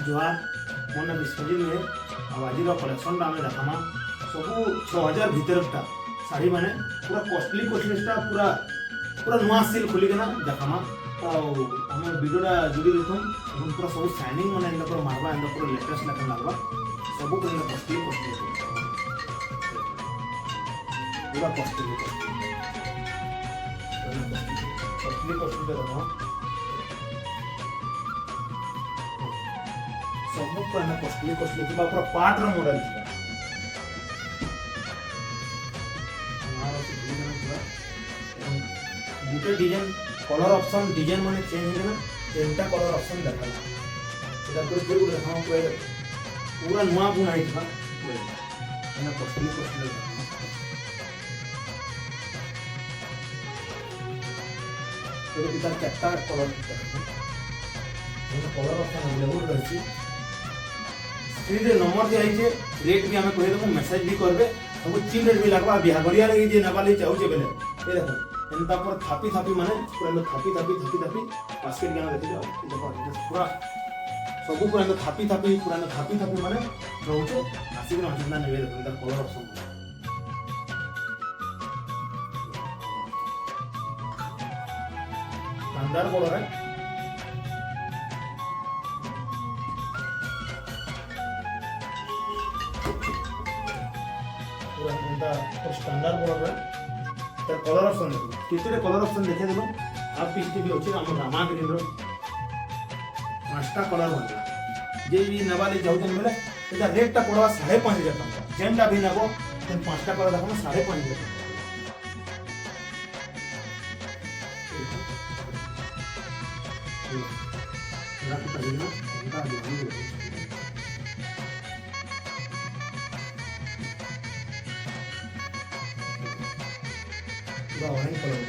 जुहार मोर ना विश्वजीत नुहे आज कलेक्शन आम देखा सब 6000 भितरटा शाढ़ी मैंने पूरा कॉस्टली कॉस्टलीटा पूरा पूरा नुआ सिल खोलिकना देखा आम वीडियोटा जुड़ी देखुन और पूरा सब शाइनिंग मैंने एंड पूरा मारवा एंड पूरा लेटेस्ट लेकिन लगवा सब पूरा कॉस्टली पूरा कॉस्टली देखो सब पूरा कॉस्टली पूरा पार्ट रो मॉडल गुटे डिजाइन कलर ऑप्शन डिजाइन माने चेंज है ना तीनटा कलर ऑप्शन देखा एटा तो फिर देखा पूरा नुआ बुना है था ना कॉस्टली तो कितना चारटा कलर कलर ऑप्शन अवेलेबल रही स्क्रीन रे नंबर दिया है रेट भी हमें कह देबो मैसेज भी करबे सब चीप रेट भी लगवा बिहा करिया रे जे नबाली चाहूचे बेले ए देखो एंता पर थापी थापी माने पूरा थापी बास्केट के देखि जाओ देखो पूरा सब पूरा थापी माने रहउचे आसी के अंदर नेबे देखो इधर कलर ऑप्शन स्टैंडर्ड कलर है पूरा एंता स्टैंडर्ड कलर है कलर ऑप्शन देखो कितने कलर ऑप्शन देखे देलो आप पीछे भी होची हम रामा ग्रीन रो पांचटा कलर बनला जे भी नवाले जाउतन मिले एटा रेट टा पड़वा 5,500 टका जेंटा भी नबो ते पांचटा कलर देखो 5,500 राखी पड़ेगा इनका ध्यान पूरा ऑरेंज कलर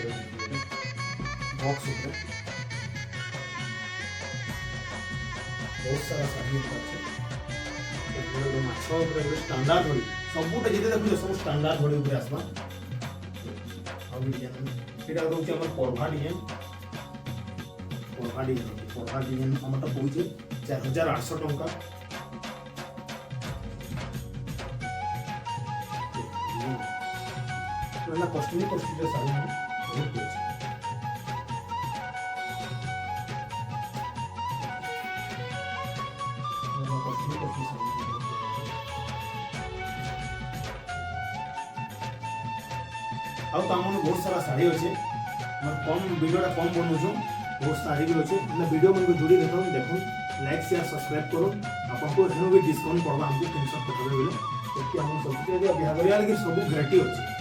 बॉक्स ऊपर बहुत सारा साड़ी स्टैंडर्ड घड़ी सबुटा जिते देखो सब स्टैंडर्ड घड़ी ऊपर आसवा आ डिजाइन एटा रहउचे हमर पर्भा डिजाइन हमरटा पहुचे 4,800 टका ना कॉस्टली साड़ी में बहुत कुछ आउ तामन बहुत सारा साड़ी अच्छे कम वीडियोटा कम बनौछु बहुत साड़ी भी अच्छे वीडियो मन को जुड़ी देखो लाइक शेयर सब्सक्राइब करो आपको भी डिस्काउंट पड़वा हमको 300 टका बेले हम सब बिहार सब भेराइटी अच्छे